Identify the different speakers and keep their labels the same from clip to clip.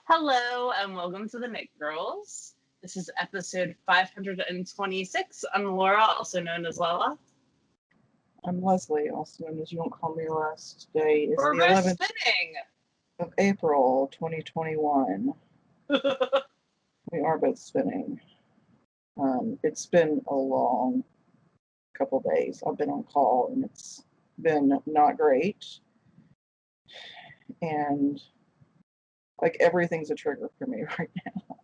Speaker 1: Hello and welcome to the Knit Girls. This is episode 526. I'm Laura, also known as Lala.
Speaker 2: I'm Leslie, also known as You Won't Call Me Last. Today is
Speaker 1: We're
Speaker 2: the
Speaker 1: both
Speaker 2: 11th
Speaker 1: spinning.
Speaker 2: of April, 2021. We are both spinning. It's been a long couple days. I've been on call and it's been not great. And like everything's a trigger for me right now.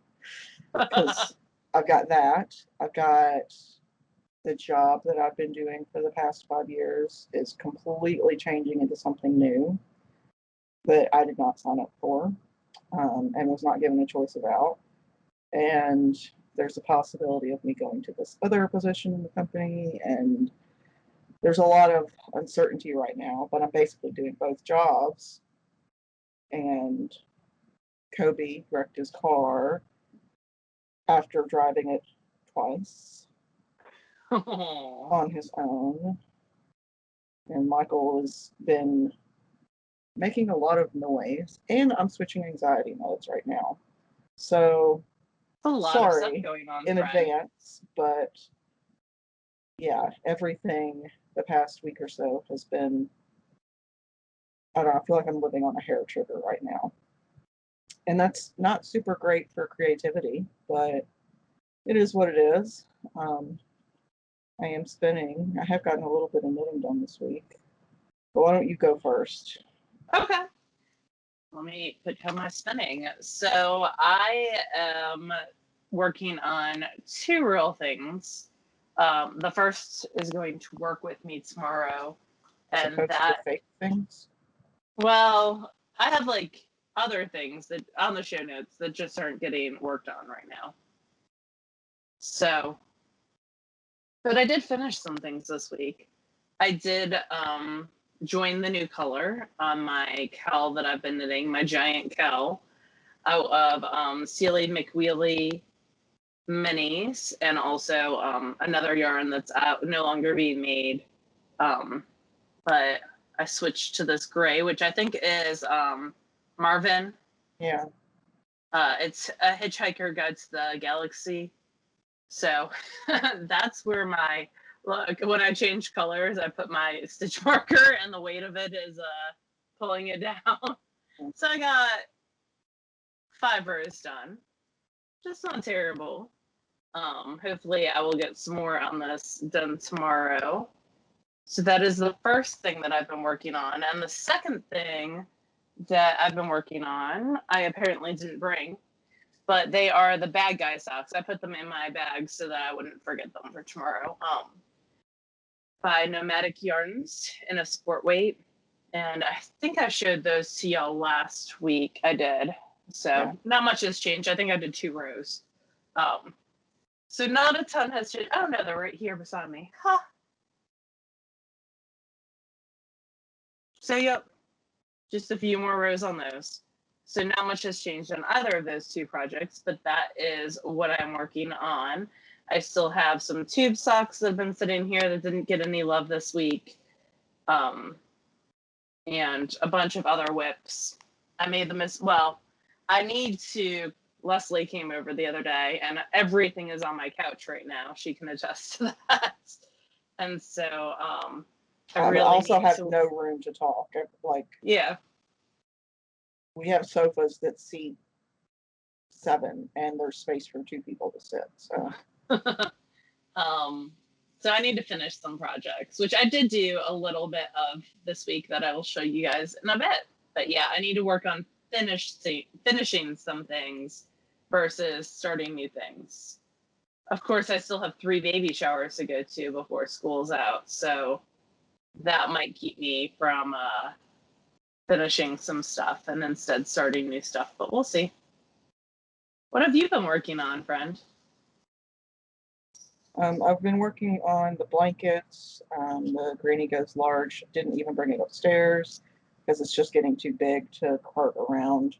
Speaker 2: Because I've got that. I've got the job that I've been doing for the past 5 years is completely changing into something new that I did not sign up for and was not given a choice about. And there's a possibility of me going to this other position in the company, and there's a lot of uncertainty right now, but I'm basically doing both jobs. And Kobe wrecked his car after driving it twice on his own. And Michael has been making a lot of noise, and I'm switching anxiety modes right now. So
Speaker 1: a lot
Speaker 2: sorry
Speaker 1: of stuff going on
Speaker 2: in
Speaker 1: friend.
Speaker 2: advance, but yeah, everything the past week or so has been, I don't know, I feel like I'm living on a hair trigger right now. And that's not super great for creativity, but it is what it is. I am spinning. I have gotten a little bit of knitting done this week. But why don't you go first?
Speaker 1: Okay. Let me put how my spinning. So I am working on two real things. The first is going to work with me tomorrow. And
Speaker 2: Supposed
Speaker 1: that
Speaker 2: to fake things?
Speaker 1: Well, I have like other things that on the show notes that just aren't getting worked on right now. So, but I did finish some things this week. I did join the new color on my cowl that I've been knitting, my giant cowl, out of Sealy McWheely minis, and also another yarn that's out, no longer being made. But I switched to this gray, which I think is Marvin.
Speaker 2: Yeah.
Speaker 1: It's a Hitchhiker Guide to the Galaxy. So that's where my look. When I change colors, I put my stitch marker, and the weight of it is pulling it down. So I got 5 rows done. Just not terrible. Hopefully I will get some more on this done tomorrow. So that is the first thing that I've been working on. And the second thing that I've been working on, I apparently didn't bring, but they are the bad guy socks. I put them in my bag so that I wouldn't forget them for tomorrow. By Nomadic Yarns in a sport weight. And I think I showed those to y'all last week. I did. So Not much has changed. I think I did 2 rows. So not a ton has changed. Oh no, they're right here beside me. Huh. So yep, just a few more rows on those. So not much has changed on either of those 2 projects, but that is what I'm working on. I still have some tube socks that have been sitting here that didn't get any love this week. And a bunch of other whips. I made the I need to, Leslie came over the other day and everything is on my couch right now. She can attest to that. And so
Speaker 2: I really also have no room to talk.
Speaker 1: Yeah.
Speaker 2: We have sofas that seat 7 and there's space for 2 people to sit. So
Speaker 1: so I need to finish some projects, which I did do a little bit of this week that I will show you guys in a bit. But yeah, I need to work on finishing some things versus starting new things. Of course, I still have 3 baby showers to go to before school's out, so that might keep me from finishing some stuff and instead starting new stuff, but we'll see. What have you been working on, friend?
Speaker 2: I've been working on the blankets. The Granny Goes Large. Didn't even bring it upstairs because it's just getting too big to cart around.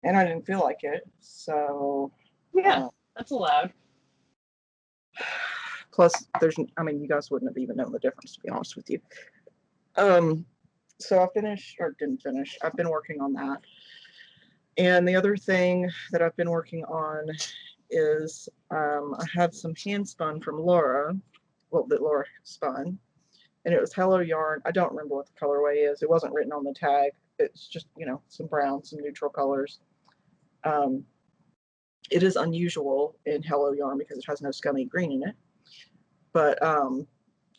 Speaker 2: And I didn't feel like it. So
Speaker 1: yeah, that's allowed.
Speaker 2: Plus, you guys wouldn't have even known the difference, to be honest with you. So I finished, or didn't finish. I've been working on that. And the other thing that I've been working on is I have some hand spun from Laura, well, that Laura spun, and it was Hello Yarn. I don't remember what the colorway is. It wasn't written on the tag. It's just, you know, some brown, some neutral colors. It is unusual in Hello Yarn because it has no scummy green in it, but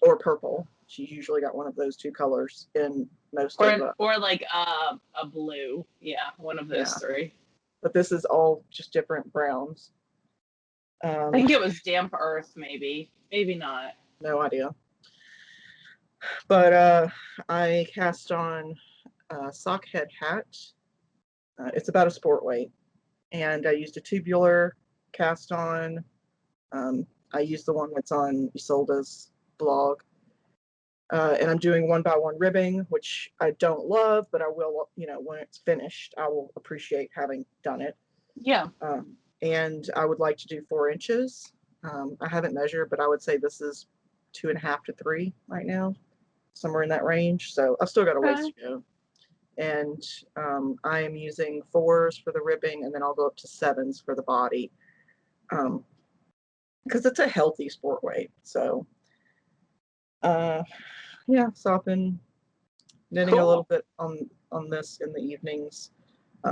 Speaker 2: or purple. She's usually got one of those two colors in most of the.
Speaker 1: Or like a blue. Yeah, one of those three.
Speaker 2: But this is all just different browns.
Speaker 1: I think it was damp earth, maybe. Maybe not.
Speaker 2: No idea. But I cast on a sock head hat. It's about a sport weight. And I used a tubular cast on. I used the one that's on Isolde's blog. And I'm doing 1x1 ribbing, which I don't love, but I will, you know, when it's finished, I will appreciate having done it.
Speaker 1: Yeah.
Speaker 2: And I would like to do 4 inches. I haven't measured, but I would say this is 2.5 to 3 right now, somewhere in that range. So I've still got a ways to go. And I am using 4s for the ribbing, and then I'll go up to 7s for the body, because it's a healthy sport weight. So yeah, so I've been knitting a little bit on this in the evenings.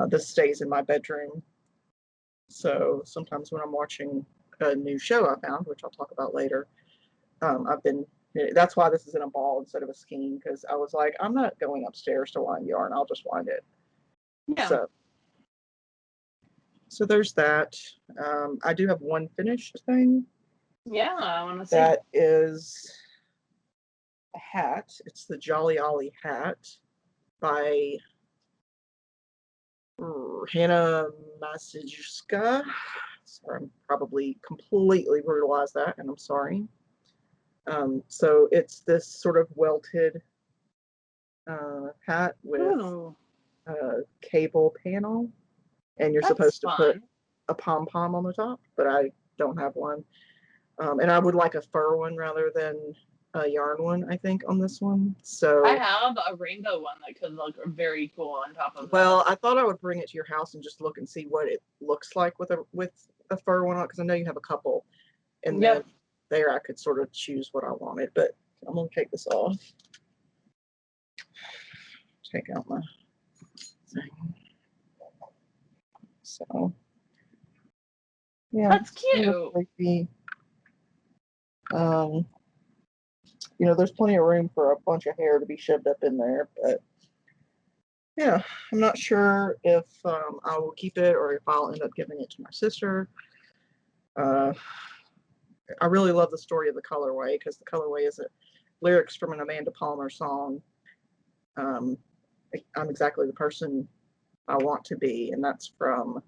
Speaker 2: This stays in my bedroom. So sometimes when I'm watching a new show I found, which I'll talk about later, I've been, that's why this is in a ball instead of a skein, because I was like, I'm not going upstairs to wind yarn, I'll just wind it.
Speaker 1: Yeah.
Speaker 2: So there's that. I do have one finished thing.
Speaker 1: Yeah, I want to see.
Speaker 2: That is a hat. It's the Jolly Ollie hat by Hannah Masajewska. Sorry, I'm probably completely brutalized that, and I'm sorry. So it's this sort of welted hat with a cable panel, and you're supposed to put a pom-pom on the top, but I don't have one. And I would like a fur one rather than a yarn one, I think, on this one. So
Speaker 1: I have a rainbow one that could look very cool on top of that.
Speaker 2: Well, I thought I would bring it to your house and just look and see what it looks like with a fur one on, because I know you have a couple. And then there I could sort of choose what I wanted. But I'm going to take this off. Take out my thing. So, yeah.
Speaker 1: That's cute.
Speaker 2: You know, there's plenty of room for a bunch of hair to be shoved up in there, but yeah, I'm not sure if I will keep it or if I'll end up giving it to my sister. I really love the story of the colorway, because the colorway is lyrics from an Amanda Palmer song. I'm exactly the person I want to be, and that's from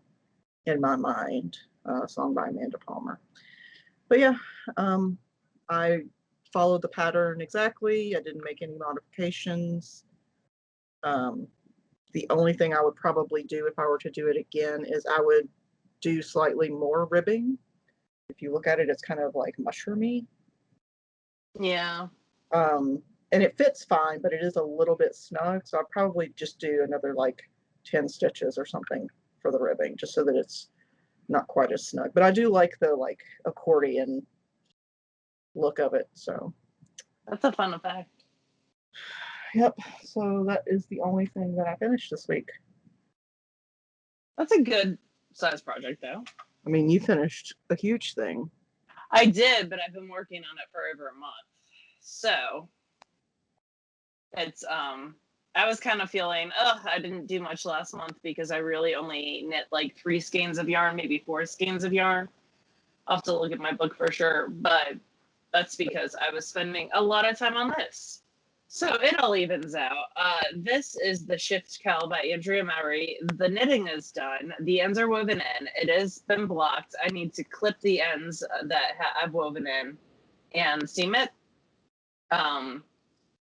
Speaker 2: In My Mind, a song by Amanda Palmer. But yeah, I followed the pattern exactly. I didn't make any modifications. The only thing I would probably do if I were to do it again is I would do slightly more ribbing. If you look at it, it's kind of like mushroomy.
Speaker 1: Yeah.
Speaker 2: And it fits fine, but it is a little bit snug. So I'll probably just do another like 10 stitches or something for the ribbing, just so that it's not quite as snug. But I do like the like accordion look of it. So
Speaker 1: that's a fun effect.
Speaker 2: Yep. So that is the only thing that I finished this week.
Speaker 1: That's a good size project, though.
Speaker 2: I mean, you finished a huge thing.
Speaker 1: I did, but I've been working on it for over a month. So it's I was kind of feeling, I didn't do much last month because I really only knit like 3 skeins of yarn, maybe 4 skeins of yarn. I'll have to look at my book for sure, but that's because I was spending a lot of time on this. So it all evens out. This is the Shift Cowl by Andrea Mowry. The knitting is done. The ends are woven in. It has been blocked. I need to clip the ends that I've woven in and seam it.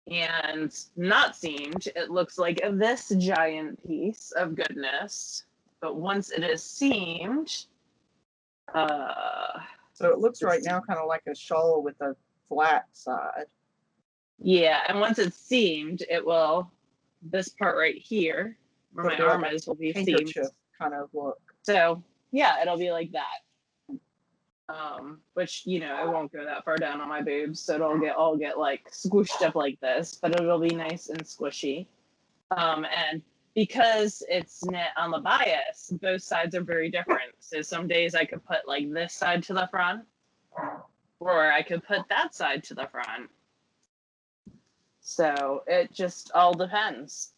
Speaker 1: And not seamed, it looks like this giant piece of goodness. But once it is seamed,
Speaker 2: so it looks right now kind of like a shawl with a flat side.
Speaker 1: Yeah, and once it's seamed, it will, this part right here, where my arm is, will be seamed.
Speaker 2: kind of look.
Speaker 1: So yeah, it'll be like that. Which, you know, it won't go that far down on my boobs, so it'll all get like squished up like this, but it'll be nice and squishy. And because it's knit on the bias, both sides are very different. So some days I could put like this side to the front, or I could put that side to the front. So it just all depends.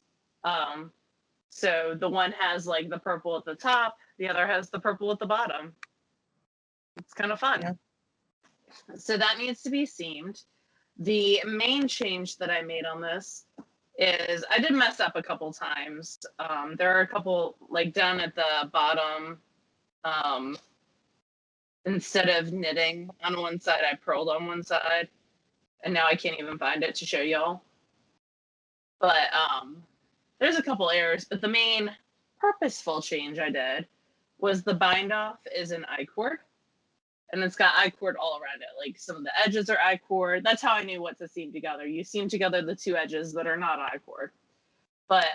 Speaker 1: So the one has like the purple at the top, the other has the purple at the bottom. It's kind of fun.
Speaker 2: Yeah.
Speaker 1: So that needs to be seamed. The main change that I made on this is I did mess up a couple times. There are a couple, like down at the bottom, instead of knitting on one side, I purled on one side. And now I can't even find it to show y'all. But there's a couple errors, but the main purposeful change I did was the bind off is an I-cord. And it's got I-cord all around it. Like some of the edges are I-cord. That's how I knew what to seam together. You seam together the two edges that are not I-cord. But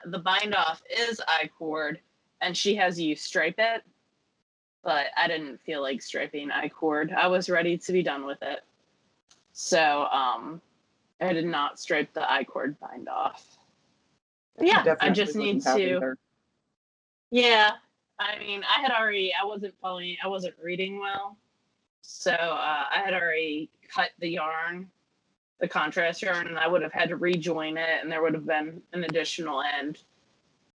Speaker 1: the bind off is I-cord, and she has you stripe it. But I didn't feel like striping I-cord. I was ready to be done with it. So I did not stripe the I-cord bind off. But yeah, I just need to. Yeah, I mean, I wasn't reading well. So I had already cut the yarn, the contrast yarn, and I would have had to rejoin it, and there would have been an additional end.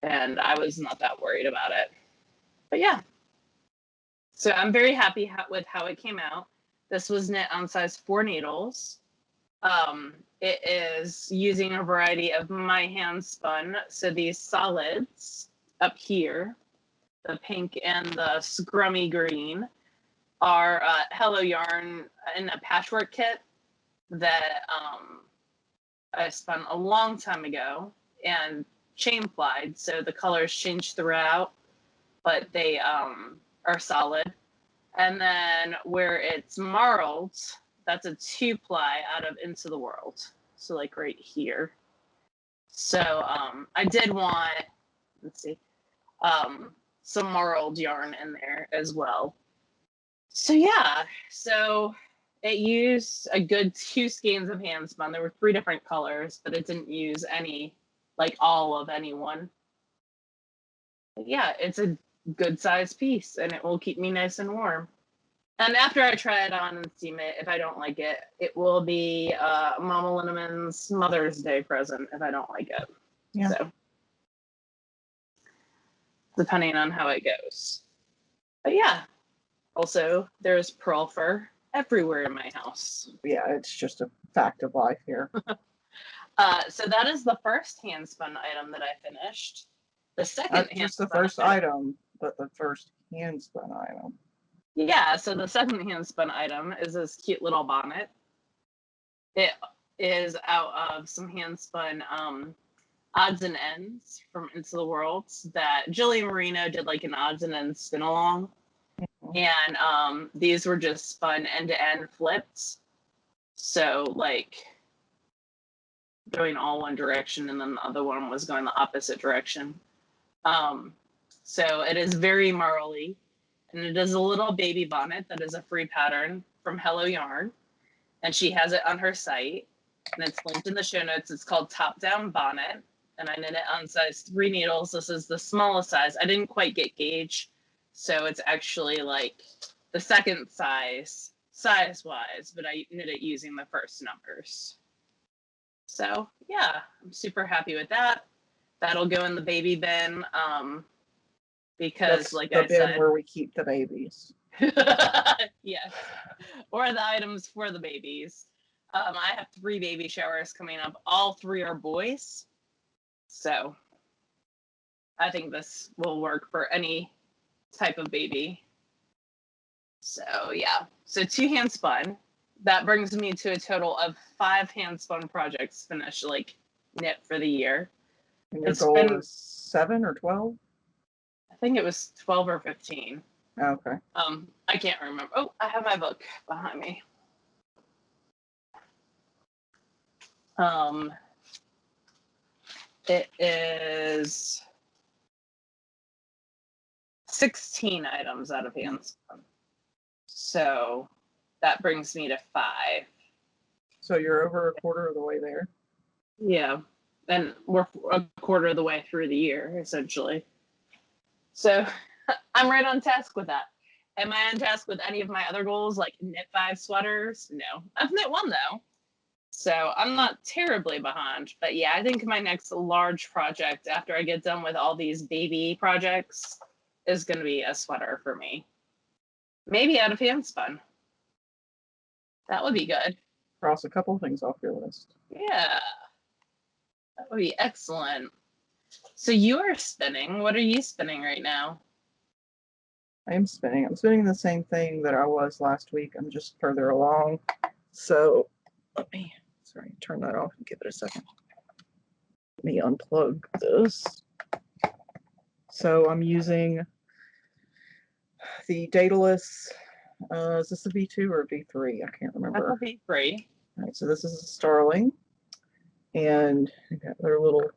Speaker 1: And I was not that worried about it. But yeah. So I'm very happy with how it came out. This was knit on size 4 needles. It is using a variety of my hand spun. So these solids up here, the pink and the scrummy green, are Hello Yarn in a patchwork kit that I spun a long time ago and chain plied. So the colors change throughout, but they are solid. And then where it's marled, that's a 2-ply out of Into the World. So like right here. So I did want, let's see, some marled yarn in there as well. So yeah, so it used a good 2 skeins of hand spun. There were 3 different colors, but it didn't use any, like all of any one. But yeah, it's a good size piece, and it will keep me nice and warm. And after I try it on and steam it, if I don't like it, it will be Mama Linneman's Mother's Day present if I don't like it.
Speaker 2: Yeah.
Speaker 1: So, depending on how it goes. But yeah, also there's purl fur everywhere in my house.
Speaker 2: Yeah, it's just a fact of life here.
Speaker 1: So that is the first hand spun item that I finished. The second
Speaker 2: Not just the first item, but the first hand spun item.
Speaker 1: Yeah, so the second hand spun item is this cute little bonnet. It is out of some hand spun odds and ends from Into the World that Jillian Marino did like an odds and ends spin along. And these were just spun end to end flipped. So like going all one direction, and then the other one was going the opposite direction. So it is very marly, and it is a little baby bonnet that is a free pattern from Hello Yarn, and she has it on her site, and it's linked in the show notes. It's called Top Down Bonnet, and I knit it on size 3 needles. This is the smallest size. I didn't quite get gauge, so it's actually like the second size wise, but I knit it using the first numbers. So yeah, I'm super happy with that. That'll go in the baby bin, because
Speaker 2: that's
Speaker 1: like
Speaker 2: the
Speaker 1: I
Speaker 2: bin
Speaker 1: said,
Speaker 2: where we keep the babies.
Speaker 1: yes, or the items for the babies. I have 3 baby showers coming up. All 3 are boys, so I think this will work for any type of baby. So yeah, so 2 hand spun. That brings me to a total of 5 hand spun projects finished, like knit for the year.
Speaker 2: And your goal is 7 or 12?
Speaker 1: I think it was 12 or 15.
Speaker 2: Okay.
Speaker 1: I can't remember. Oh, I have my book behind me. It is 16 items out of handspun. So that brings me to 5.
Speaker 2: So you're over a quarter of the way there.
Speaker 1: Yeah. And we're a quarter of the way through the year, essentially. So I'm right on task with that. Am I on task with any of my other goals, like knit 5 sweaters? No. I've knit 1, though. So I'm not terribly behind. But yeah, I think my next large project after I get done with all these baby projects is going to be a sweater for me. Maybe out of handspun. That would be good.
Speaker 2: Cross a couple things off your list.
Speaker 1: Yeah. That would be excellent. So you are spinning. What are you spinning right now?
Speaker 2: I am spinning. I'm spinning the same thing that I was last week. I'm just further along. So let me, turn that off and give it a second. Let me unplug this. So I'm using the Daedalus. Is this a V2 or a V3? I can't remember.
Speaker 1: That's a V3.
Speaker 2: All right, so this is a Starling. And I got their little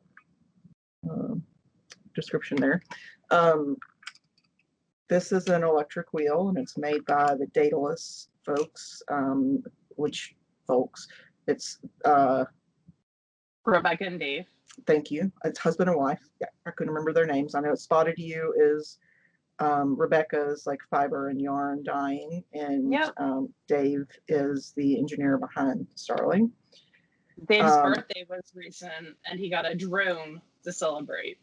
Speaker 2: description there. This is an electric wheel, and it's made by the Daedalus folks. It's
Speaker 1: Rebecca and Dave.
Speaker 2: Thank you. It's husband and wife. Yeah, I couldn't remember their names. I know Spotted You is Rebecca's like fiber and yarn dyeing, and Dave is the engineer behind Starling.
Speaker 1: Dave's birthday was recent, and he got a drone to celebrate.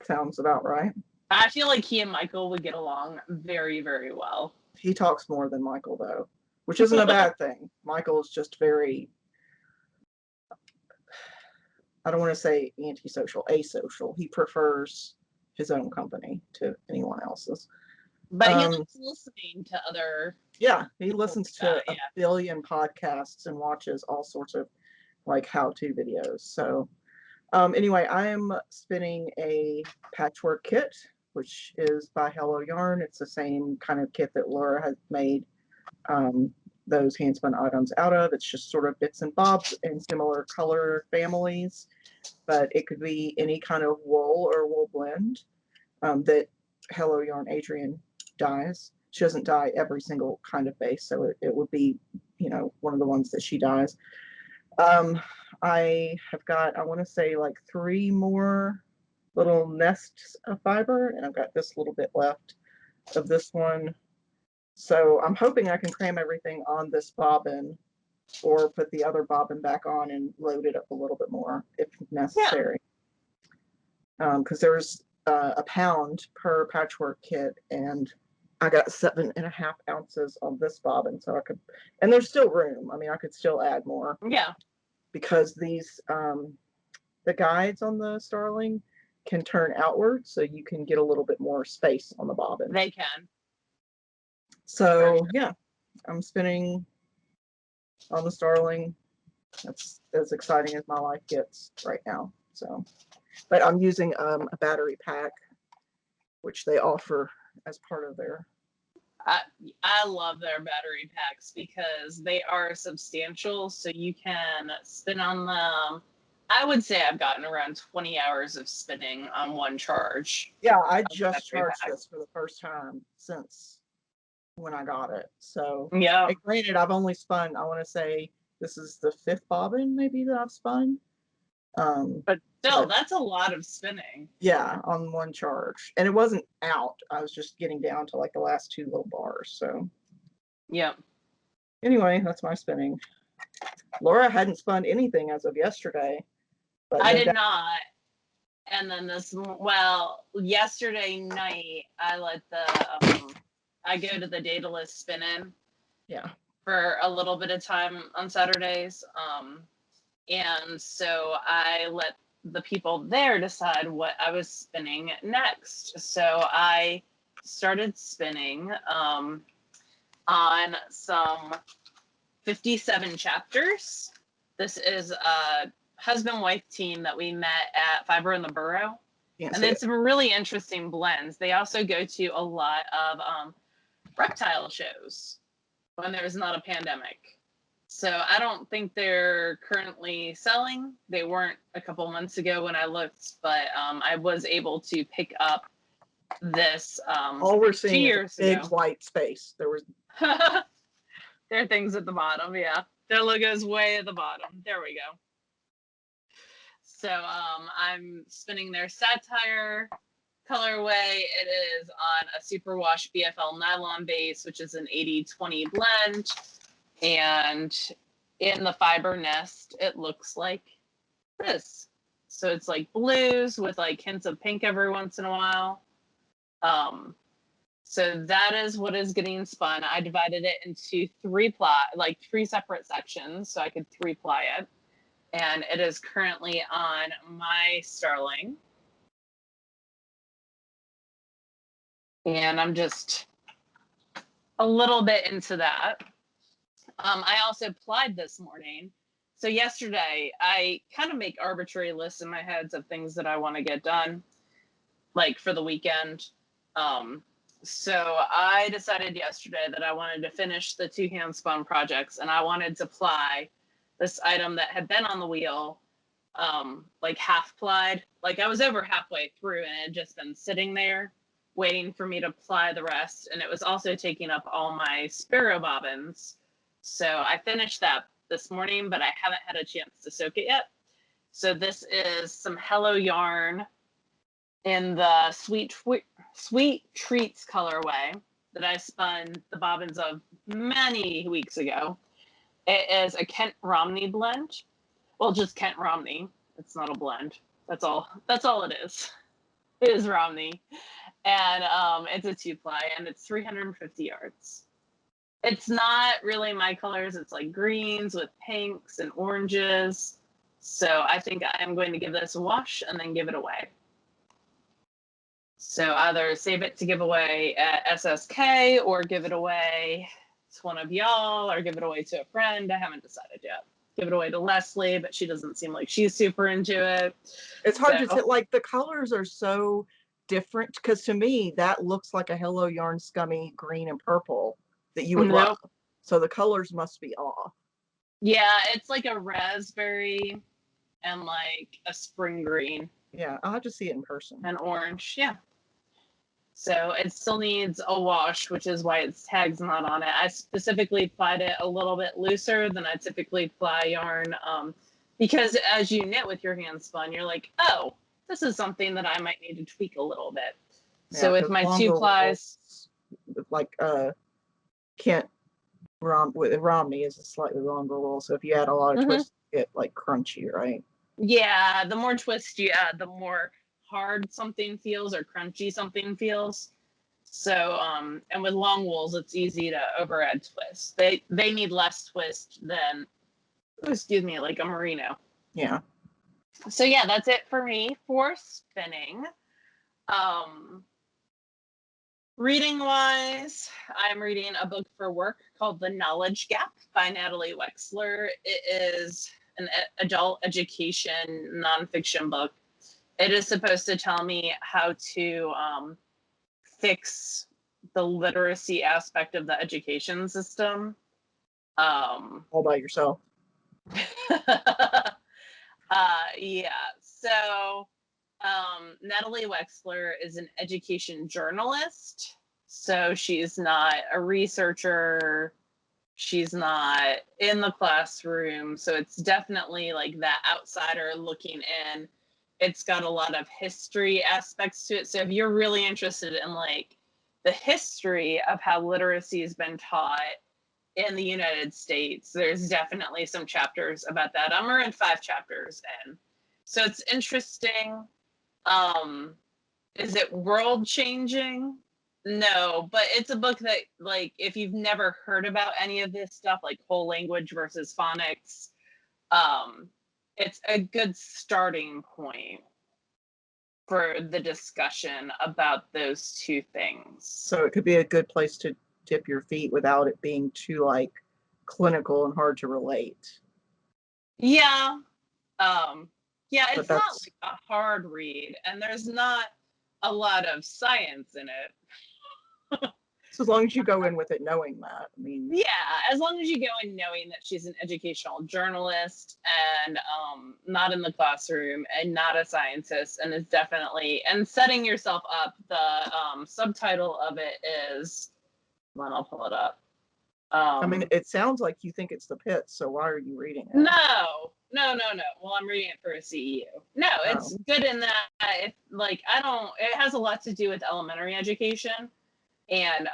Speaker 2: Sounds about right.
Speaker 1: I feel like he and Michael would get along very, very well.
Speaker 2: He talks more than Michael, though, which isn't a bad thing. Michael is just very, I don't want to say antisocial, asocial. He prefers his own company to anyone else's.
Speaker 1: But he likes listening to other.
Speaker 2: Yeah, he listens to a billion podcasts and watches all sorts of like how-to videos. So anyway, I am spinning a patchwork kit, which is by Hello Yarn. It's the same kind of kit that Laura has made those handspun items out of. It's just sort of bits and bobs and similar color families, but it could be any kind of wool or wool blend that Hello Yarn Adrian dyes. She doesn't dye every single kind of base, so it would be, one of the ones that she dyes. I have got, I want to say like 3 more little nests of fiber, and I've got this little bit left of this one. So I'm hoping I can cram everything on this bobbin or put the other bobbin back on and load it up a little bit more if necessary. Because there's a pound per patchwork kit, and I got 7.5 ounces on this bobbin, so I could, and there's still room. I mean, I could still add more.
Speaker 1: Yeah.
Speaker 2: Because these, the guides on the Starling can turn outward, so you can get a little bit more space on the bobbin.
Speaker 1: They can.
Speaker 2: So yeah, I'm spinning on the Starling. That's as exciting as my life gets right now. So, but I'm using a battery pack, which they offer as part of their.
Speaker 1: I love their battery packs because they are substantial, so you can spin on them. I would say I've gotten around 20 hours of spinning on one charge.
Speaker 2: Yeah, I just charged this for the first time since when I got it. So
Speaker 1: yeah,
Speaker 2: granted, I've only spun, I want to say this is the 5th bobbin maybe that I've spun.
Speaker 1: But still, that's a lot of spinning.
Speaker 2: Yeah, on one charge. And it wasn't out. I was just getting down to like the last 2 little bars. So
Speaker 1: yeah.
Speaker 2: Anyway, that's my spinning. Laura hadn't spun anything as of yesterday.
Speaker 1: But I did not. And then yesterday night, I let I go to the Daedalus spin-in.
Speaker 2: Yeah.
Speaker 1: For a little bit of time on Saturdays. And so I let the people there decide what I was spinning next. So I started spinning on some 57 chapters. This is a husband-wife team that we met at Fiber in the Burrow. And it's some really interesting blends. They also go to a lot of reptile shows when there's not a pandemic. So I don't think they're currently selling. They weren't a couple months ago when I looked, but I was able to pick up this
Speaker 2: All we're
Speaker 1: 2
Speaker 2: seeing is a
Speaker 1: years
Speaker 2: big
Speaker 1: ago.
Speaker 2: white space. There was
Speaker 1: There are things at the bottom, yeah. Their logo's way at the bottom. There we go. So I'm spinning their satire colorway. It is on a superwash BFL nylon base, which is an 80-20 blend. And in the fiber nest, it looks like this. So it's like blues with like hints of pink every once in a while. So that is what is getting spun. I divided it into 3 separate sections so I could 3-ply it. And it is currently on my Starling. And I'm just a little bit into that. I also plied this morning. So yesterday, I kind of make arbitrary lists in my heads of things that I want to get done, like for the weekend. So I decided yesterday that I wanted to finish the 2 hand spun projects, and I wanted to ply this item that had been on the wheel, like half plied. Like I was over halfway through and it had just been sitting there waiting for me to ply the rest. And it was also taking up all my sparrow bobbins. So I finished that this morning, but I haven't had a chance to soak it yet. So this is some Hello yarn in the Sweet Treats colorway that I spun the bobbins of many weeks ago. It is a Kent Romney blend. Well, just Kent Romney. It's not a blend. That's all it is. It is Romney. And it's a 2-ply and it's 350 yards. It's not really my colors. It's like greens with pinks and oranges. So I think I am going to give this a wash and then give it away. So either save it to give away at SSK or give it away to one of y'all or give it away to a friend. I haven't decided yet. Give it away to Leslie, but she doesn't seem like she's super into it.
Speaker 2: It's hard to tell. Like the colors are so different because to me that looks like a Hello Yarn scummy green and purple that you would love. So the colors must be off.
Speaker 1: Yeah, it's like a raspberry and like a spring green.
Speaker 2: Yeah, I'll have to see it in person.
Speaker 1: And orange, yeah. So it still needs a wash, which is why its tag's not on it. I specifically plied it a little bit looser than I typically ply yarn, because as you knit with your hand spun, you're like, oh, this is something that I might need to tweak a little bit. Yeah, so with my 2 plies,
Speaker 2: like Kent with Romney is a slightly longer roll, so if you add a lot of twists, you get like crunchy, right?
Speaker 1: Yeah, the more twist you add, the more hard something feels or crunchy something feels. So and with long wools it's easy to over add twist. They need less twist than like a merino.
Speaker 2: Yeah.
Speaker 1: So yeah, that's it for me for spinning. Reading wise, I'm reading a book for work called The Knowledge Gap by Natalie Wexler. It is an adult education nonfiction book. It is supposed to tell me how to fix the literacy aspect of the education system.
Speaker 2: All by yourself.
Speaker 1: Yeah. So Natalie Wexler is an education journalist. So she's not a researcher. She's not in the classroom. So it's definitely like that outsider looking in. It's got a lot of history aspects to it. So if you're really interested in like the history of how literacy has been taught in the United States, there's definitely some chapters about that. I'm around 5 chapters in. So it's interesting. Is it world changing? No, but it's a book that, like, if you've never heard about any of this stuff, like whole language versus phonics, it's a good starting point for the discussion about those 2 things.
Speaker 2: So it could be a good place to dip your feet without it being too like clinical and hard to relate.
Speaker 1: Yeah. Yeah, it's not like a hard read, and there's not a lot of science in it.
Speaker 2: So as long as you go in with it knowing that, I mean.
Speaker 1: Yeah, as long as you go in knowing that she's an educational journalist and not in the classroom and not a scientist, and is definitely, and setting yourself up, the subtitle of it is, hold on, I'll pull it up.
Speaker 2: I mean, it sounds like you think it's the pits, so why are you reading it?
Speaker 1: No. Well, I'm reading it for a CEU. No, it's good in that it, like, it has a lot to do with elementary education, and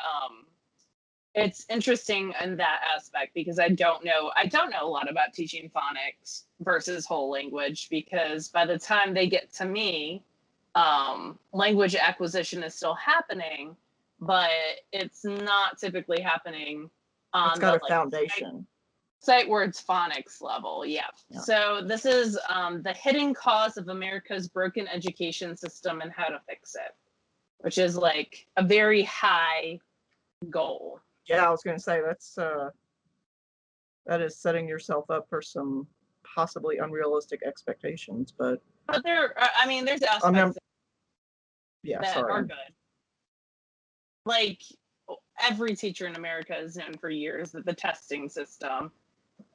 Speaker 1: it's interesting in that aspect because I don't know a lot about teaching phonics versus whole language, because by the time they get to me, language acquisition is still happening, but it's not typically happening on
Speaker 2: it's got
Speaker 1: the
Speaker 2: a foundation.
Speaker 1: Sight words phonics level. Yeah. So this is the hidden cause of America's broken education system and how to fix it, which is like a very high goal.
Speaker 2: Yeah, I was going to say that is setting yourself up for some possibly unrealistic expectations, but
Speaker 1: there's aspects that are good. Like, every teacher in America has known for years that the testing system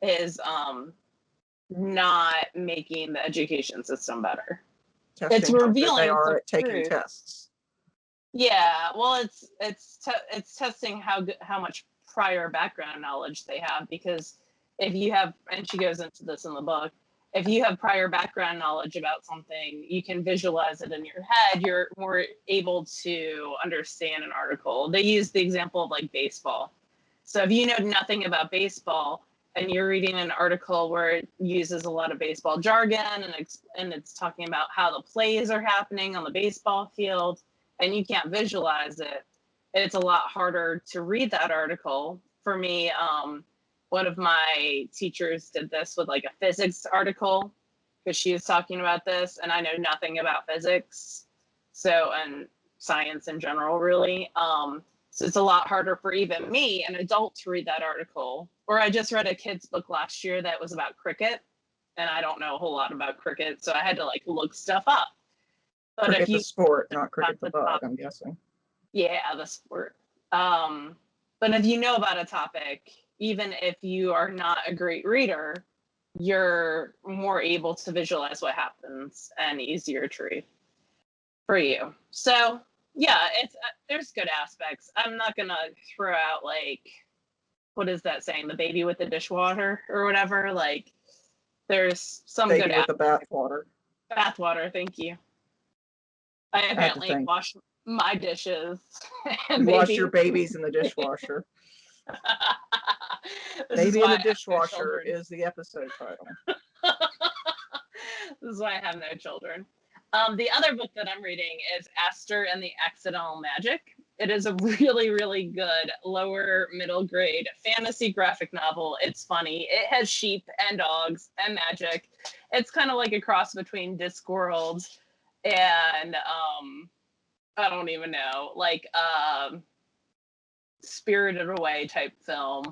Speaker 1: is not making the education system better. It's revealing
Speaker 2: they are taking tests.
Speaker 1: Yeah, well, it's testing how much prior background knowledge they have, because if you have, and she goes into this in the book, if you have prior background knowledge about something, you can visualize it in your head. You're more able to understand an article. They use the example of like baseball. So if you know nothing about baseball and you're reading an article where it uses a lot of baseball jargon and it's talking about how the plays are happening on the baseball field, and you can't visualize it, it's a lot harder to read that article. For me, one of my teachers did this with like a physics article because she was talking about this, and I know nothing about physics, and science in general, really. So it's a lot harder for even me, an adult, to read that article. Or I just read a kid's book last year that was about cricket, and I don't know a whole lot about cricket, so I had to like look stuff up.
Speaker 2: But cricket the sport, not cricket the bug, I'm guessing.
Speaker 1: Yeah, the sport. But if you know about a topic, even if you are not a great reader, you're more able to visualize what happens and easier to read for you. So yeah, there's good aspects. I'm not gonna throw out like, what is that saying? The baby with the dishwasher or whatever. Like, there's some
Speaker 2: baby
Speaker 1: good
Speaker 2: with the bathwater.
Speaker 1: Bathwater, thank you. I apparently wash my dishes.
Speaker 2: And wash your babies in the dishwasher. Baby in the dishwasher is the episode title.
Speaker 1: This is why I have no children. The other book that I'm reading is Aster and the Accidental Magic. It is a really, really good lower middle grade fantasy graphic novel. It's funny. It has sheep and dogs and magic. It's kind of like a cross between Discworld and I don't even know, like Spirited Away type film.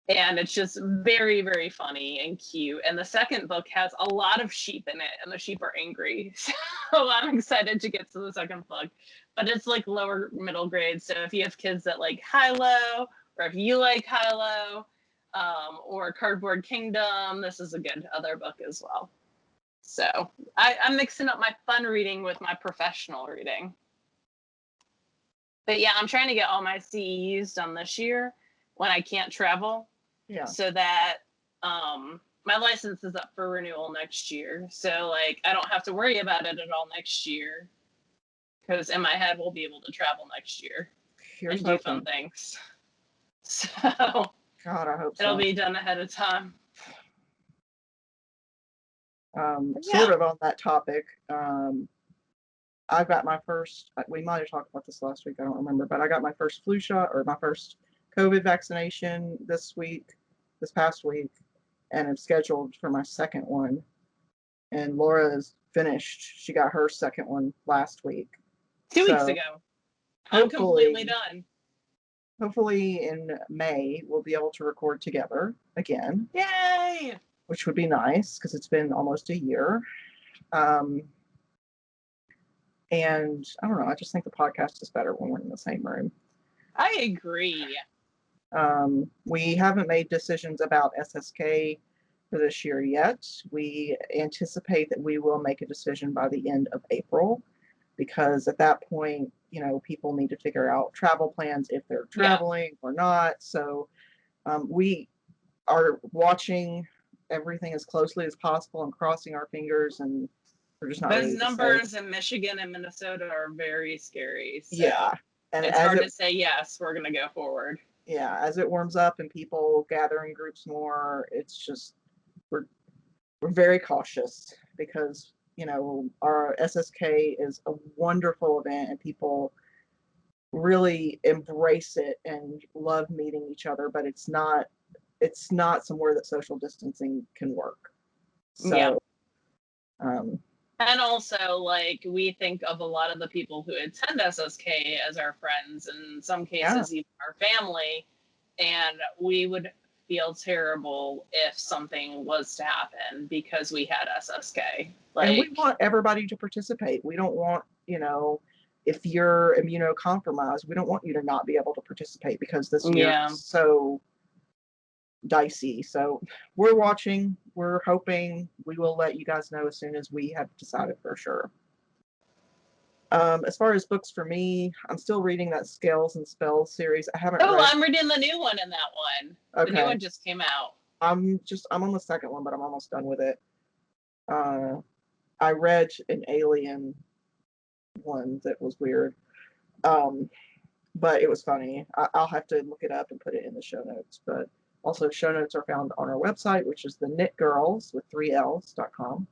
Speaker 1: And it's just very, very funny and cute. And the second book has a lot of sheep in it, and the sheep are angry. So I'm excited to get to the second book. But it's like lower middle grade. So if you have kids that like Hilo, or if you like Hilo, or Cardboard Kingdom, this is a good other book as well. So I'm mixing up my fun reading with my professional reading. But yeah, I'm trying to get all my CEUs done this year when I can't travel.
Speaker 2: Yeah.
Speaker 1: So that my license is up for renewal next year. So like I don't have to worry about it at all next year, because in my head we'll be able to travel next year and do fun things. So
Speaker 2: God, I hope
Speaker 1: it'll be done ahead of time.
Speaker 2: Sort of on that topic, I got my first, we might have talked about this last week, I don't remember, but I got my first flu shot, or my first COVID vaccination this past week, and I'm scheduled for my second one. And Laura is finished. She got her second one last week.
Speaker 1: 2 weeks ago. I'm completely done.
Speaker 2: Hopefully in May, we'll be able to record together again.
Speaker 1: Yay!
Speaker 2: Which would be nice, because it's been almost a year. And I don't know, I just think the podcast is better when we're in the same room.
Speaker 1: I agree.
Speaker 2: We haven't made decisions about SSK for this year yet. We anticipate that we will make a decision by the end of April, because at that point, you know, people need to figure out travel plans if they're traveling or not. So we are watching everything as closely as possible and crossing our fingers, and we're just not
Speaker 1: Those
Speaker 2: ready to say.
Speaker 1: numbers in Michigan and Minnesota are very scary. So
Speaker 2: Yeah. And
Speaker 1: it's hard to say, yes, we're going to go forward.
Speaker 2: Yeah, as it warms up and people gather in groups more, it's just, we're very cautious, because, you know, our SSK is a wonderful event and people really embrace it and love meeting each other, but it's not somewhere that social distancing can work. So,
Speaker 1: yeah.
Speaker 2: Um,
Speaker 1: and also, like, we think of a lot of the people who attend SSK as our friends, and in some cases, even our family. And we would feel terrible if something was to happen because we had SSK. Like,
Speaker 2: and we want everybody to participate. We don't want, you know, if you're immunocompromised, we don't want you to not be able to participate, because this year is so dicey. So we're watching, we're hoping. We will let you guys know as soon as we have decided for sure. As far as books for me, I'm still reading that Scales and Spells series. I haven't read.
Speaker 1: I'm reading the new one in that one. Okay. The new one just came out.
Speaker 2: I'm on the second one, but I'm almost done with it. I read an Alien one that was weird. But it was funny. I'll have to look it up and put it in the show notes. But also, show notes are found on our website, which is TheKnitGirlls with 3Ls.com.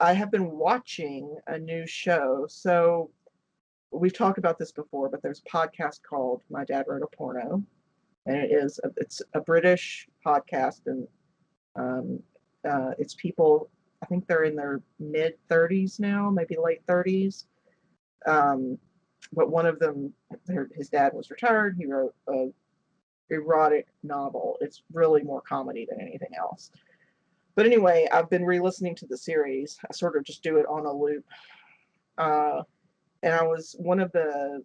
Speaker 2: I have been watching a new show. So we've talked about this before, but there's a podcast called My Dad Wrote a Porno, and it's a British podcast, and it's people. I think they're in their mid 30s now, maybe late 30s. But one of them, his dad was retired. He wrote a erotic novel. It's really more comedy than anything else. But anyway, I've been re-listening to the series. I sort of just do it on a loop. And I was one of the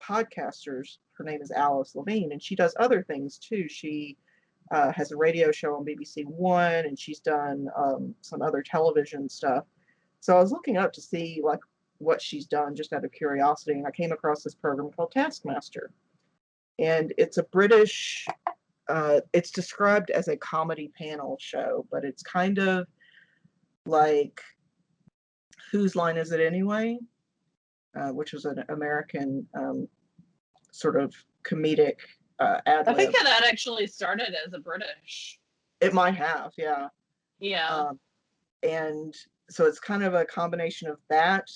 Speaker 2: podcasters. Her name is Alice Levine, and she does other things too. She has a radio show on BBC One, and she's done some other television stuff. So I was looking up to see like what she's done just out of curiosity, and I came across this program called Taskmaster, and it's a British. It's described as a comedy panel show, but it's kind of like Whose Line Is It Anyway, which was an American sort of comedic ad lib.
Speaker 1: I think that actually started as a British.
Speaker 2: It might have, yeah.
Speaker 1: Yeah.
Speaker 2: And so it's kind of a combination of that,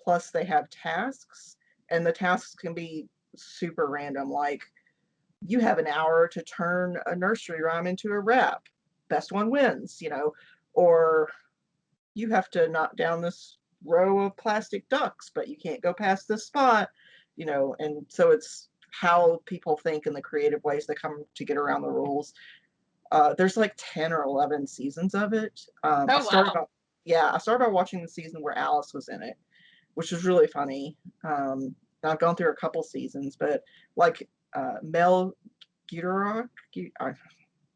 Speaker 2: plus they have tasks, and the tasks can be super random, like you have an hour to turn a nursery rhyme into a rap. Best one wins, you know, or you have to knock down this row of plastic ducks, but you can't go past this spot, you know, and so it's how people think and the creative ways they come to get around the rules. There's like 10 or 11 seasons of it. I started by watching the season where Alice was in it, which was really funny. I've gone through a couple seasons, but like Mel Giedroyc,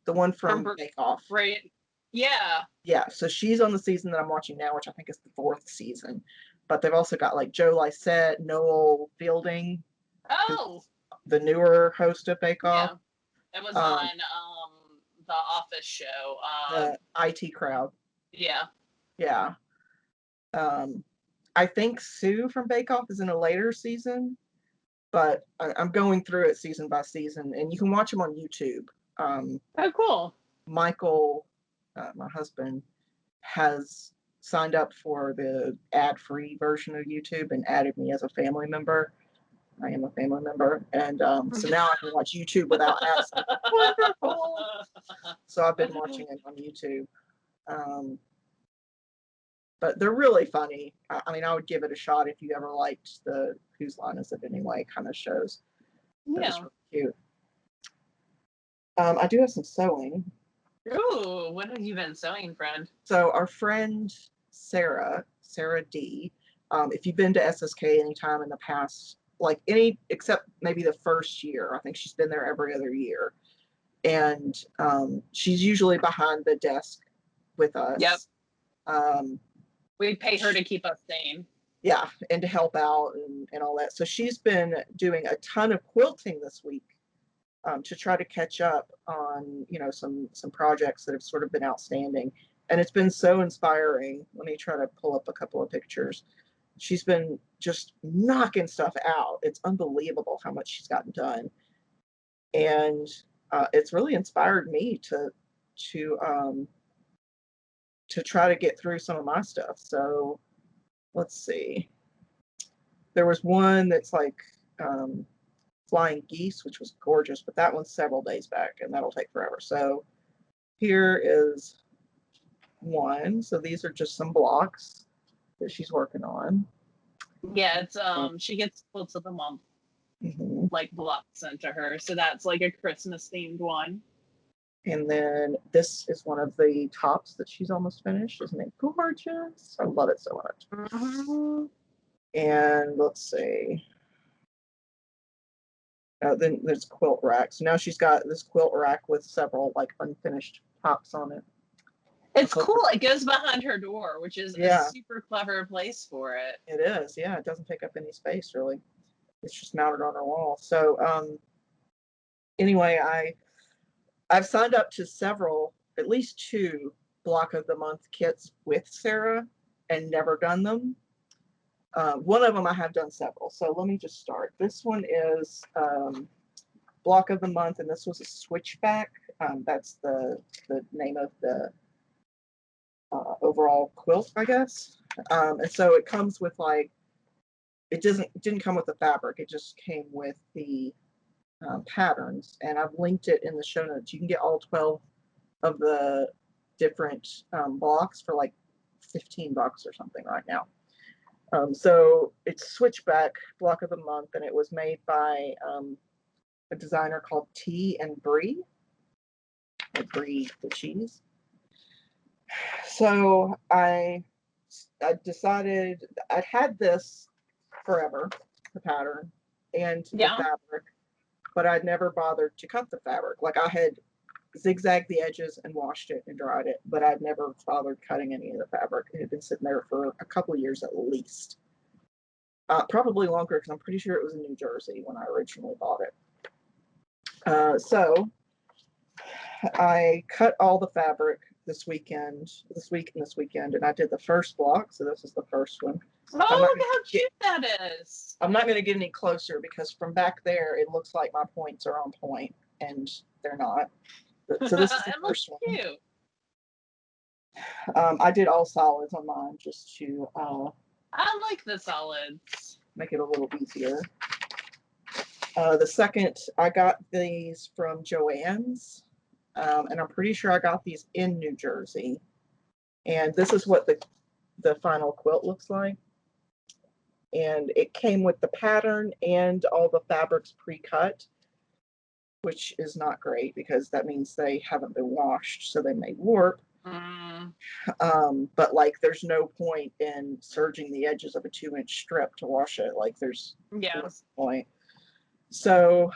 Speaker 2: the one from Bake Off.
Speaker 1: Right. Yeah.
Speaker 2: Yeah, so she's on the season that I'm watching now, which I think is the 4th season. But they've also got like Joe Lycett, Noel Fielding.
Speaker 1: Oh.
Speaker 2: The newer host of Bake Off.
Speaker 1: Yeah. It was on the Office show.
Speaker 2: The IT Crowd.
Speaker 1: Yeah.
Speaker 2: Yeah. I think Sue from Bake Off is in a later season, but I'm going through it season by season, and you can watch them on YouTube.
Speaker 1: Oh, cool.
Speaker 2: Michael, my husband, has signed up for the ad-free version of YouTube and added me as a family member. I am a family member, and so now I can watch YouTube without ads. Wonderful! So I've been watching it on YouTube. But they're really funny. I mean, I would give it a shot if you ever liked the Whose Line Is It Anyway kind of shows.
Speaker 1: Yeah.
Speaker 2: It's really cute. I do have some sewing.
Speaker 1: Ooh, what have you been sewing, friend?
Speaker 2: So our friend Sarah D, if you've been to SSK anytime in the past like any, except maybe the first year. I think she's been there every other year. And she's usually behind the desk with us.
Speaker 1: Yep.
Speaker 2: Um,
Speaker 1: We pay her to keep us sane.
Speaker 2: Yeah, and to help out and all that. So she's been doing a ton of quilting this week to try to catch up on, you know, some projects that have sort of been outstanding. And it's been so inspiring. Let me try to pull up a couple of pictures. She's been just knocking stuff out. It's unbelievable how much she's gotten done. And it's really inspired me to try to get through some of my stuff. So let's see. There was one that's like flying geese, which was gorgeous, but that one's several days back, and that'll take forever. So here is one. So these are just some blocks that she's working on.
Speaker 1: Yeah, it's she gets quilts of the month, like blocks sent to her. So that's like a Christmas themed one.
Speaker 2: And then this is one of the tops that she's almost finished. Isn't it gorgeous? I love it so much. And let's see. Then there's quilt racks. Now she's got this quilt rack with several like unfinished tops on it.
Speaker 1: It's cool. It goes behind her door, which is a super clever place for it.
Speaker 2: It is, yeah. It doesn't take up any space really. It's just mounted on her wall. So anyway, I've signed up to several, at least 2 block of the month kits with Sarah and never done them. One of them I have done several. So let me just start. This one is block of the month, and this was a switchback. That's the name of the overall quilt, I guess. And so it comes with like, it didn't come with the fabric. It just came with the patterns, and I've linked it in the show notes. You can get all 12 of the different blocks for like $15 or something right now. So it's switchback block of the month, and it was made by a designer called T and Brie, or Brie the cheese. So I decided I'd had this forever, the pattern and the fabric, but I'd never bothered to cut the fabric. Like I had zigzagged the edges and washed it and dried it, but I'd never bothered cutting any of the fabric. It had been sitting there for a couple of years at least. Probably longer, because I'm pretty sure it was in New Jersey when I originally bought it. So I cut all the fabric this week and this weekend, and I did the first block. So this is the first one.
Speaker 1: Oh, look how cute that is.
Speaker 2: I'm not going to get any closer because from back there, it looks like my points are on point, and they're not. So this is the first one.
Speaker 1: Cute.
Speaker 2: I did all solids on mine just to
Speaker 1: I like the solids.
Speaker 2: Make it a little easier. The second, I got these from Joann's, and I'm pretty sure I got these in New Jersey. And this is what the final quilt looks like. And it came with the pattern and all the fabrics pre-cut, which is not great because that means they haven't been washed, so they may warp. But like there's no point in serging the edges of a 2-inch strip to wash it. Like there's no point. So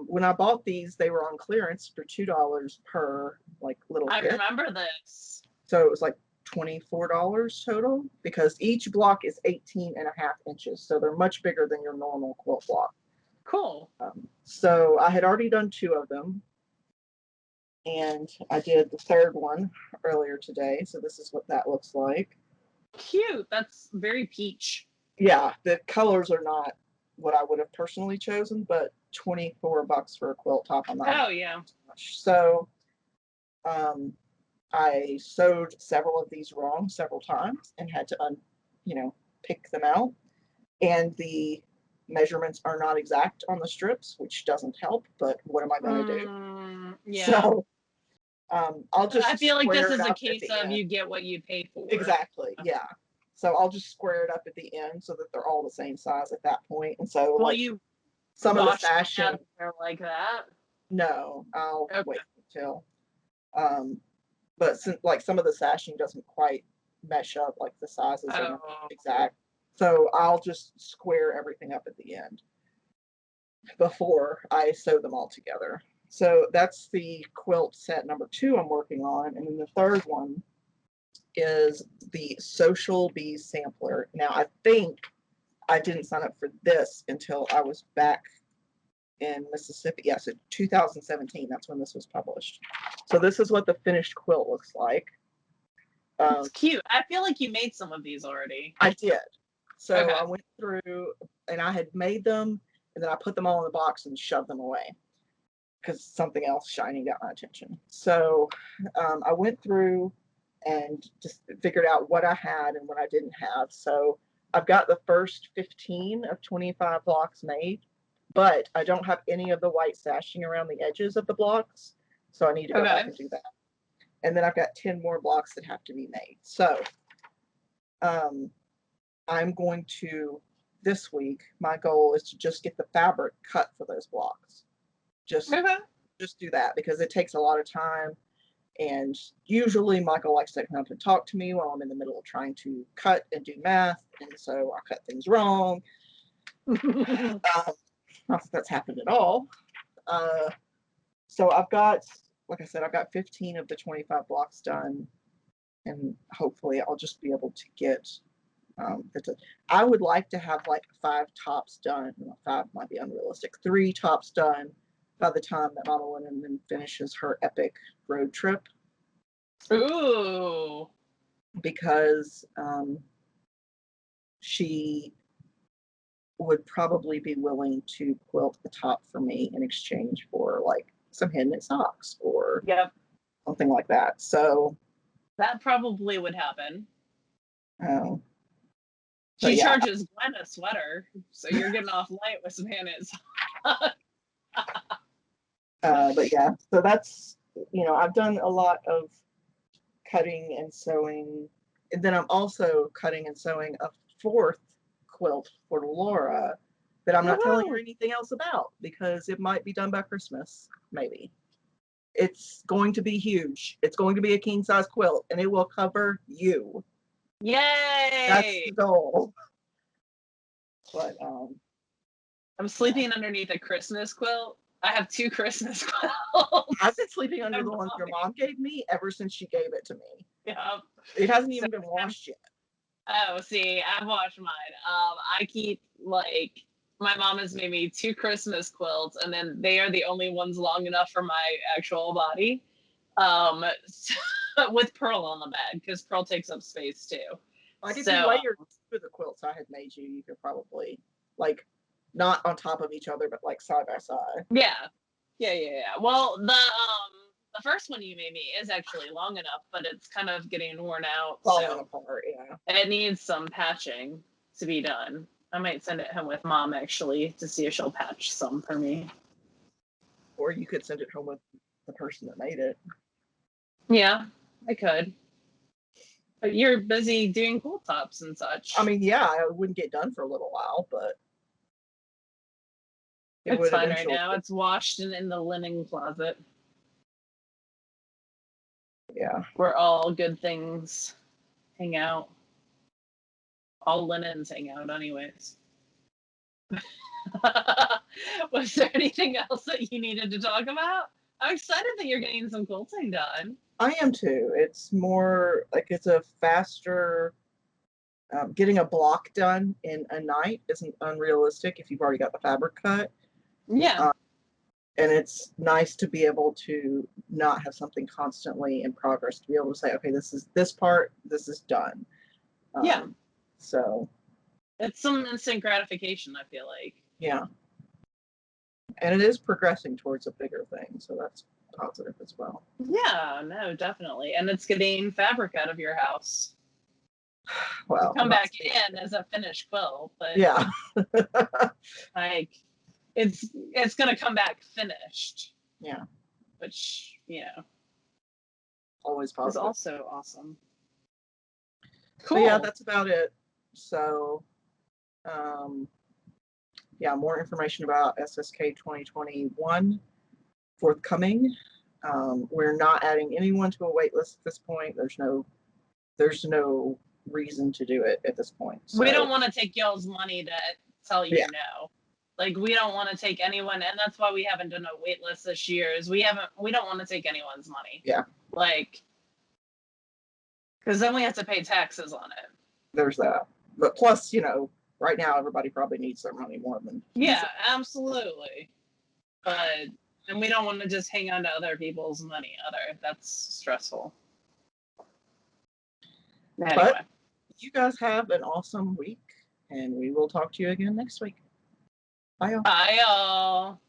Speaker 2: when I bought these, they were on clearance for $2 per like little kit.
Speaker 1: I remember this.
Speaker 2: So it was like $24 total, because each block is 18.5 inches. So they're much bigger than your normal quilt block.
Speaker 1: Cool.
Speaker 2: So I had already done 2 of them, and I did the third one earlier today. So this is what that looks like.
Speaker 1: Cute. That's very peach.
Speaker 2: Yeah, the colors are not what I would have personally chosen, but $24 for a quilt top on that.
Speaker 1: Oh yeah.
Speaker 2: So I sewed several of these wrong several times and had to pick them out. And the measurements are not exact on the strips, which doesn't help, but what am I going to do?
Speaker 1: Yeah.
Speaker 2: So I'll just
Speaker 1: I feel like this is a case of
Speaker 2: end.
Speaker 1: You get what you pay for.
Speaker 2: Exactly. Yeah. So I'll just square it up at the end so that they're all the same size at that point. And so some of the sashing
Speaker 1: like that.
Speaker 2: No, I'll wait until. But since like some of the sashing doesn't quite mesh up, like the sizes are not exact. So I'll just square everything up at the end. before I sew them all together. So that's the quilt set number 2 I'm working on. And then the third one is the Social Bees Sampler. Now, I think I didn't sign up for this until I was back in Mississippi. Yes, in 2017. That's when this was published. So this is what the finished quilt looks like.
Speaker 1: It's cute. I feel like you made some of these already.
Speaker 2: I did. So
Speaker 1: Okay.
Speaker 2: I went through and I had made them, and then I put them all in the box and shoved them away because something else shiny got my attention. So I went through and just figured out what I had and what I didn't have. So I've got the first 15 of 25 blocks made, but I don't have any of the white sashing around the edges of the blocks. So I need to go back and do that. And then I've got 10 more blocks that have to be made. So I'm going to, this week, my goal is to just get the fabric cut for those blocks. Just do that because it takes a lot of time. And usually Michael likes to come up and talk to me while I'm in the middle of trying to cut and do math. And so I cut things wrong. Not that that's happened at all. So I've got, like I said, I've got 15 of the 25 blocks done. And hopefully I'll just be able to get, I would like to have like 5 tops done. 5 might be unrealistic. 3 tops done by the time that Mama Linneman finishes her epic road trip.
Speaker 1: Ooh.
Speaker 2: Because she would probably be willing to quilt the top for me in exchange for like some hand knit socks or something like that. So
Speaker 1: that probably would happen.
Speaker 2: Oh.
Speaker 1: She charges Gwen a sweater, so you're getting off light with some hand knit socks.
Speaker 2: But yeah, so that's, you know, I've done a lot of cutting and sewing, and then I'm also cutting and sewing a 4th quilt for Laura that I'm not telling her anything else about because it might be done by Christmas, maybe. It's going to be huge. It's going to be a king size quilt, and it will cover you.
Speaker 1: Yay!
Speaker 2: That's the goal. But
Speaker 1: I'm sleeping underneath a Christmas quilt. I have 2 Christmas quilts.
Speaker 2: I've been sleeping under the ones your mom gave me ever since she gave it to me.
Speaker 1: Yep.
Speaker 2: It hasn't even been washed yet.
Speaker 1: Oh, see, I've washed mine. I keep, like, my mom has made me 2 Christmas quilts, and then they are the only ones long enough for my actual body. With Pearl on the bed, because Pearl takes up space too.
Speaker 2: Like if you layered the quilts I had made you, you could probably, like, not on top of each other, but like side by side.
Speaker 1: Yeah. Well, the first one you made me is actually long enough, but it's kind of getting worn out.
Speaker 2: Falling apart, yeah.
Speaker 1: It needs some patching to be done. I might send it home with Mom actually to see if she'll patch some for me.
Speaker 2: Or you could send it home with the person that made it.
Speaker 1: Yeah, I could. But you're busy doing cool tops and such.
Speaker 2: I mean, yeah, it wouldn't get done for a little while, but
Speaker 1: it's fine right now. It's washed and in the linen closet.
Speaker 2: Yeah.
Speaker 1: Where all good things hang out. All linens hang out anyways. Was there anything else that you needed to talk about? I'm excited that you're getting some quilting done.
Speaker 2: I am too. It's more like it's a faster, getting a block done in a night isn't unrealistic if you've already got the fabric cut.
Speaker 1: Yeah.
Speaker 2: And it's nice to be able to not have something constantly in progress, to be able to say, okay, this is this part, this is done.
Speaker 1: Yeah.
Speaker 2: So.
Speaker 1: It's some instant gratification, I feel like.
Speaker 2: Yeah. And it is progressing towards a bigger thing, so that's positive as well.
Speaker 1: Yeah, no, definitely. And it's getting fabric out of your house.
Speaker 2: Well,
Speaker 1: come back in as a finished quilt, but
Speaker 2: yeah.
Speaker 1: like it's gonna come back finished.
Speaker 2: Yeah.
Speaker 1: Which, you know,
Speaker 2: always positive.
Speaker 1: Is also awesome.
Speaker 2: Cool. So yeah, that's about it. So yeah, more information about SSK 2021 forthcoming. We're not adding anyone to a wait list at this point. There's no reason to do it at this point. So.
Speaker 1: We don't want to take y'all's money to tell you no. Like, we don't want to take anyone, and that's why we haven't done a wait list this year, is we don't want to take anyone's money.
Speaker 2: Yeah.
Speaker 1: Like, because then we have to pay taxes on it.
Speaker 2: There's that. But plus, right now everybody probably needs their money more than
Speaker 1: Yeah, absolutely. But, and we don't want to just hang on to other people's money either. That's stressful. Anyway.
Speaker 2: But you guys have an awesome week, and we will talk to you again next week. Bye, y'all.
Speaker 1: Bye, y'all.